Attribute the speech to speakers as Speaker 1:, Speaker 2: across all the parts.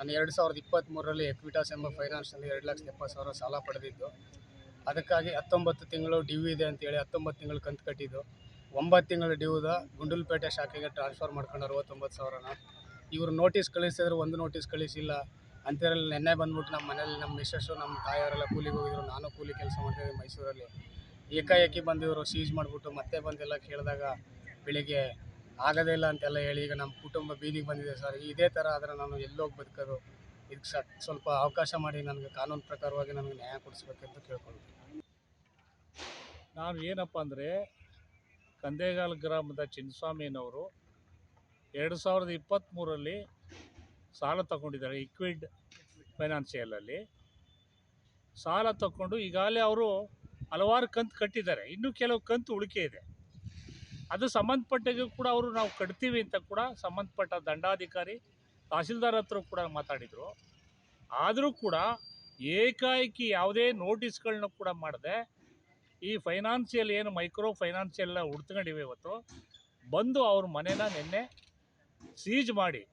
Speaker 1: ನಾನು 2023ರಲ್ಲಿ ಎಕ್ವಿಟಾಸ್ ಎಂಬ ಫೈನಾನ್ಸ್ನಲ್ಲಿ 2,70,000 ಸಾಲ ಪಡೆದಿದ್ದು. ಅದಕ್ಕಾಗಿ 19 ತಿಂಗಳು ಡ್ಯೂ ಇದೆ ಅಂತೇಳಿ 19 ತಿಂಗಳು ಕಂತು ಕಟ್ಟಿದ್ದು. 9 ತಿಂಗಳು ಡ್ಯೂದ ಗುಂಡಲಪೇಟೆ ಶಾಖೆಗೆ ಟ್ರಾನ್ಸ್ಫರ್ ಮಾಡ್ಕೊಂಡು 69,000ನ ಇವರು ನೋಟಿಸ್ ಕಳಿಸಿದ್ರು, ಒಂದು ನೋಟಿಸ್ ಕಳಿಸಿಲ್ಲ. ಅಂಥದ್ರಲ್ಲಿ ನೆನ್ನೆ ಬಂದ್ಬಿಟ್ಟು ನಮ್ಮ ಮನೇಲಿ ನಮ್ಮ ಮಿಸ್ಸಸ್ಸು ನಮ್ಮ ತಾಯಿಯವರೆಲ್ಲ ಕೂಲಿಗೆ ಹೋಗಿದ್ರು. ನಾನು ಕೂಲಿ ಕೆಲಸ ಮಾಡ್ತಿದ್ದೆ ಮೈಸೂರಲ್ಲಿ. ಏಕಾಏಕಿ ಬಂದಿವರು ಸೀಜ್ ಮಾಡಿಬಿಟ್ಟು ಮತ್ತೆ ಬಂದೆಲ್ಲ ಕೇಳಿದಾಗ ಬೆಳಿಗ್ಗೆ ಆಗೋದೇ ಇಲ್ಲ ಅಂತೆಲ್ಲ ಹೇಳಿ ಈಗ ನಮ್ಮ ಕುಟುಂಬ ಬೀದಿಗೆ ಬಂದಿದೆ ಸರ್. ಇದೇ ಥರ ಆದರೆ ನಾನು ಎಲ್ಲೋಗಿ ಬದುಕೋದು? ಇದಕ್ಕೆ ಸ್ವಲ್ಪ ಅವಕಾಶ ಮಾಡಿ ನನಗೆ ಕಾನೂನು ಪ್ರಕಾರವಾಗಿ ನನಗೆ ನ್ಯಾಯ ಕೊಡಿಸ್ಬೇಕಂತ ಕೇಳ್ಕೊಳ್ತೀನಿ.
Speaker 2: ನಾನು ಏನಪ್ಪ ಅಂದರೆ ಕಂದೇಗಾಲ ಗ್ರಾಮದ ಚಿನ್ನಸ್ವಾಮಿನವರು 2023ರಲ್ಲಿ ಸಾಲ ತಗೊಂಡಿದ್ದಾರೆ. ಇಕ್ವಿಡ್ ಫೈನಾನ್ಷಿಯಲಲ್ಲಿ ಸಾಲ ತಗೊಂಡು ಈಗಾಗಲೇ ಅವರು ಹಲವಾರು ಕಂತು ಕಟ್ಟಿದ್ದಾರೆ. ಇನ್ನೂ ಕೆಲವು ಕಂತು ಉಳಿಕೆ ಇದೆ. ಅದು ಸಂಬಂಧಪಟ್ಟಾಗ ಕೂಡ ಅವರು ನಾವು ಕಟ್ತೀವಿ ಅಂತ ಕೂಡ ಸಂಬಂಧಪಟ್ಟ ದಂಡಾಧಿಕಾರಿ ತಹಸೀಲ್ದಾರ್ ಹತ್ರ ಕೂಡ ಮಾತಾಡಿದರು. ಆದರೂ ಕೂಡ ಏಕಾಏಕಿ ಯಾವುದೇ ನೋಟಿಸ್ಗಳನ್ನ ಕೂಡ ಮಾಡದೆ ಈ ಫೈನಾನ್ಷಿಯಲ್ ಏನು ಮೈಕ್ರೋ ಫೈನಾನ್ಷಿಯಲ್ ಹುಡ್ತ್ಕೊಂಡಿವೆ ಇವತ್ತು ಬಂದು ಅವ್ರ ಮನೇನ ನಿನ್ನೆ ಸೀಜ್ ಮಾಡಿ,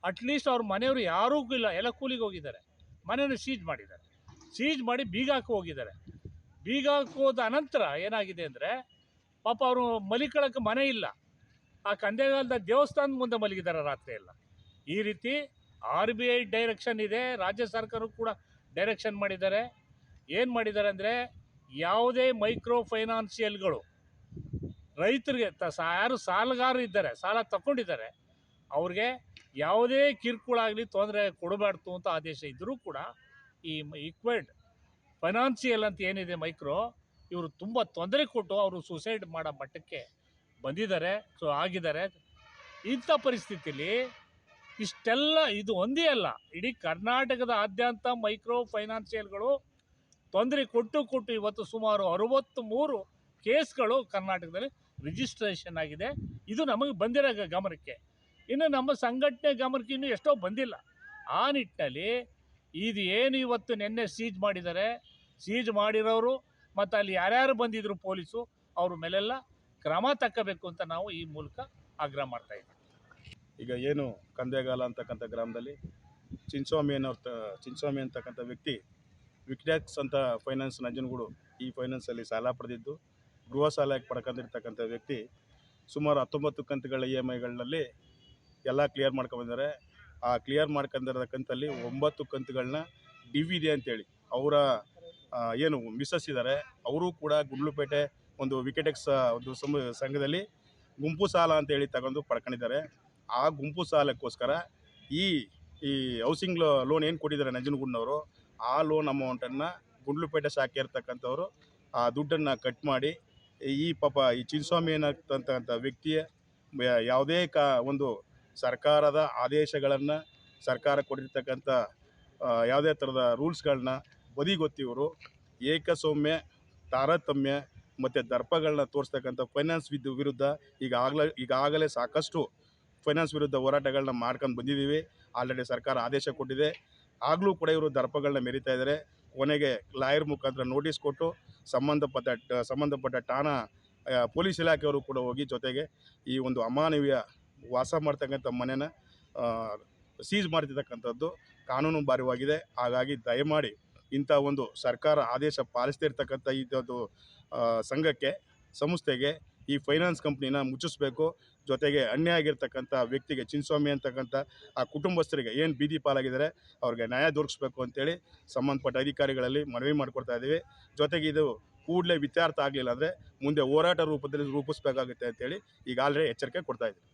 Speaker 2: ಅಟ್ಲೀಸ್ಟ್ ಅವ್ರ ಮನೆಯವರು ಯಾರೂ ಇಲ್ಲ, ಎಲ್ಲ ಕೂಲಿಗೆ ಹೋಗಿದ್ದಾರೆ. ಮನೆಯನ್ನು ಸೀಜ್ ಮಾಡಿದ್ದಾರೆ. ಸೀಜ್ ಮಾಡಿ ಬೀಗ ಹಾಕಿ ಹೋಗಿದ್ದಾರೆ. ಬೀಗ ಹಾಕೋದ ಅನಂತರ ಏನಾಗಿದೆ ಅಂದರೆ ಪಾಪ ಅವರು ಮಲಿಕೊಳ್ಳೋಕ್ಕೆ ಮನೆ ಇಲ್ಲ. ಆ ಕಂದೇಗಾಲದ ದೇವಸ್ಥಾನದ ಮುಂದೆ ಮಲಗಿದ್ದಾರೆ ರಾತ್ರಿ ಎಲ್ಲ. ಈ ರೀತಿ RBI ಡೈರೆಕ್ಷನ್ ಇದೆ, ರಾಜ್ಯ ಸರ್ಕಾರಕ್ಕೂ ಕೂಡ ಡೈರೆಕ್ಷನ್ ಮಾಡಿದ್ದಾರೆ. ಏನು ಮಾಡಿದ್ದಾರೆ ಅಂದರೆ ಯಾವುದೇ ಮೈಕ್ರೋ ಫೈನಾನ್ಷಿಯಲ್ಗಳು ರೈತರಿಗೆ ಯಾರು ಸಾಲಗಾರರು ಇದ್ದಾರೆ, ಸಾಲ ತಗೊಂಡಿದ್ದಾರೆ, ಅವ್ರಿಗೆ ಯಾವುದೇ ಕಿರುಕುಳ ಆಗಲಿ ತೊಂದರೆ ಕೊಡಬಾರ್ದು ಅಂತ ಆದೇಶ ಇದ್ದರೂ ಕೂಡ ಈ ಇಕ್ವಿಡ್ ಫೈನಾನ್ಷಿಯಲ್ ಅಂತ ಏನಿದೆ ಮೈಕ್ರೋ, ಇವರು ತುಂಬ ತೊಂದರೆ ಕೊಟ್ಟು ಅವರು ಸೂಸೈಡ್ ಮಾಡೋ ಮಟ್ಟಕ್ಕೆ ಬಂದಿದ್ದಾರೆ. ಆಗಿದ್ದಾರೆ. ಇಂಥ ಪರಿಸ್ಥಿತಿಯಲ್ಲಿ ಇಷ್ಟೆಲ್ಲ ಇದು ಒಂದೇ ಅಲ್ಲ, ಇಡೀ ಕರ್ನಾಟಕದ ಆದ್ಯಂತ ಮೈಕ್ರೋ ಫೈನಾನ್ಷಿಯಲ್ಗಳು ತೊಂದರೆ ಕೊಟ್ಟು ಇವತ್ತು ಸುಮಾರು 63 ಕೇಸ್ಗಳು ಕರ್ನಾಟಕದಲ್ಲಿ ರಿಜಿಸ್ಟ್ರೇಷನ್ ಆಗಿದೆ. ಇದು ನಮಗೆ ಬಂದಿರೋ ಗಮನಕ್ಕೆ. ಇನ್ನು ನಮ್ಮ ಸಂಘಟನೆ ಗಮನಕ್ಕೆ ಇನ್ನೂ ಎಷ್ಟೋ ಬಂದಿಲ್ಲ. ಆ ನಿಟ್ಟಿನಲ್ಲಿ ಇದು ಏನು ಇವತ್ತು ನಿನ್ನೆ ಸೀಜ್ ಮಾಡಿದ್ದಾರೆ, ಸೀಜ್ ಮಾಡಿರೋರು ಮತ್ತು ಅಲ್ಲಿ ಯಾರ್ಯಾರು ಬಂದಿದ್ರು ಪೊಲೀಸು, ಅವ್ರ ಮೇಲೆಲ್ಲ ಕ್ರಮ ತಕ್ಕಬೇಕು ಅಂತ ನಾವು ಈ ಮೂಲಕ ಆಗ್ರಹ ಮಾಡ್ತಾಯಿದ್ದೀವಿ.
Speaker 3: ಈಗ ಏನು ಕಂದೇಗಾಲ ಅಂತಕ್ಕಂಥ ಗ್ರಾಮದಲ್ಲಿ ಚಿನ್ನಸ್ವಾಮಿ ಅಂತಕ್ಕಂಥ ವ್ಯಕ್ತಿ ವಿಕ್ಟ್ಯಾಕ್ಸ್ ಅಂತ ಫೈನಾನ್ಸ್ ನಂಜನಗೂಡು ಈ ಫೈನಾನ್ಸಲ್ಲಿ ಸಾಲ ಪಡೆದಿದ್ದು, ಗೃಹ ಸಾಲ ಪಡ್ಕೊಂಡಿರ್ತಕ್ಕಂಥ ವ್ಯಕ್ತಿ ಸುಮಾರು 19 ಕಂತುಗಳ EMIಗಳಲ್ಲಿ ಎಲ್ಲ ಕ್ಲಿಯರ್ ಮಾಡ್ಕೊಂಡಿದ್ದಾರೆ. ಆ ಕ್ಲಿಯರ್ ಮಾಡ್ಕೊಂಡಿರೋ ಕಂತಲ್ಲಿ 9 ಕಂತುಗಳನ್ನ ಡ್ಯೂ ಇದೆ ಅಂತೇಳಿ ಅವರ ಏನು ಮಿಸ್ಸಸ್ ಇದ್ದಾರೆ ಅವರು ಕೂಡ ಗುಂಡ್ಲುಪೇಟೆ ಒಂದು ವಿಕೆಟೆಕ್ಸ್ ಒಂದು ಸಂಘದಲ್ಲಿ ಗುಂಪು ಸಾಲ ಅಂತೇಳಿ ತಗೊಂಡು ಪಡ್ಕೊಂಡಿದ್ದಾರೆ. ಆ ಗುಂಪು ಸಾಲಕ್ಕೋಸ್ಕರ ಈ ಹೌಸಿಂಗ್ ಲೋನ್ ಏನು ಕೊಟ್ಟಿದ್ದಾರೆ ನಂಜನಗೂಡಿನವರು, ಆ ಲೋನ್ ಅಮೌಂಟನ್ನು ಗುಂಡ್ಲುಪೇಟೆ ಶಾಖೆ ಇರ್ತಕ್ಕಂಥವ್ರು ಆ ದುಡ್ಡನ್ನು ಕಟ್ ಮಾಡಿ ಈ ಚಿನ್ನಸ್ವಾಮಿ ಅನ್ನತಕ್ಕಂಥ ವ್ಯಕ್ತಿಯ ಯಾವುದೇ ಒಂದು ಸರ್ಕಾರದ ಆದೇಶಗಳನ್ನು, ಸರ್ಕಾರ ಕೊಟ್ಟಿರ್ತಕ್ಕಂಥ ಯಾವುದೇ ಥರದ ರೂಲ್ಸ್ಗಳನ್ನ ಬದಿಗೊತ್ತಿವರು ಏಕಸೌಮ್ಯ, ತಾರತಮ್ಯ ಮತ್ತು ದರ್ಪಗಳನ್ನ ತೋರಿಸ್ತಕ್ಕಂಥ ಫೈನಾನ್ಸ್ ವಿರುದ್ಧ ಈಗಾಗಲೇ ಸಾಕಷ್ಟು ಫೈನಾನ್ಸ್ ವಿರುದ್ಧ ಹೋರಾಟಗಳನ್ನ ಮಾಡ್ಕೊಂಡು ಬಂದಿದ್ದೀವಿ. ಆಲ್ರೆಡಿ ಸರ್ಕಾರ ಆದೇಶ ಕೊಟ್ಟಿದೆ. ಆಗಲೂ ಕೂಡ ಇವರು ದರ್ಪಗಳನ್ನ ಮೆರಿತಾ ಇದ್ದಾರೆ. ಕೊನೆಗೆ ಲಾಯರ್ ಮುಖಾಂತರ ನೋಟಿಸ್ ಕೊಟ್ಟು ಸಂಬಂಧಪಟ್ಟ ಠಾಣಾ ಪೊಲೀಸ್ ಇಲಾಖೆಯವರು ಕೂಡ ಹೋಗಿ ಜೊತೆಗೆ ಈ ಒಂದು ಅಮಾನವೀಯ ವಾಸ ಮಾಡ್ತಕ್ಕಂಥ ಮನೆನ ಸೀಸ್ ಮಾಡ್ತಿರ್ತಕ್ಕಂಥದ್ದು ಕಾನೂನು ಬಾಹಿರವಾಗಿದೆ. ಹಾಗಾಗಿ ದಯಮಾಡಿ ಇಂಥ ಒಂದು ಸರ್ಕಾರ ಆದೇಶ ಪಾಲಿಸದೇ ಇರ್ತಕ್ಕಂಥ ಇದೊಂದು ಸಂಸ್ಥೆಗೆ ಈ ಫೈನಾನ್ಸ್ ಕಂಪ್ನಿನ ಮುಚ್ಚಿಸ್ಬೇಕು. ಜೊತೆಗೆ ಅನ್ಯಾಯ ಆಗಿರ್ತಕ್ಕಂಥ ವ್ಯಕ್ತಿಗೆ ಚಿನ್ನಸ್ವಾಮಿ ಅಂತಕ್ಕಂಥ ಆ ಕುಟುಂಬಸ್ಥರಿಗೆ ಏನು ಬೀದಿ ಪಾಲಾಗಿದ್ದಾರೆ ಅವ್ರಿಗೆ ನ್ಯಾಯ ದೊರಕಿಸ್ಬೇಕು ಅಂತೇಳಿ ಸಂಬಂಧಪಟ್ಟ ಅಧಿಕಾರಿಗಳಲ್ಲಿ ಮನವಿ ಮಾಡಿಕೊಡ್ತಾ ಇದ್ದೀವಿ. ಜೊತೆಗೆ ಇದು ಕೂಡಲೇ ಇತ್ಯರ್ಥ ಆಗಲಿಲ್ಲ ಅಂದರೆ ಮುಂದೆ ಹೋರಾಟ ರೂಪದಲ್ಲಿ ರೂಪಿಸಬೇಕಾಗುತ್ತೆ ಅಂತೇಳಿ ಈಗಾಗಲೇ ಎಚ್ಚರಿಕೆ ಕೊಡ್ತಾ ಇದ್ದೀವಿ.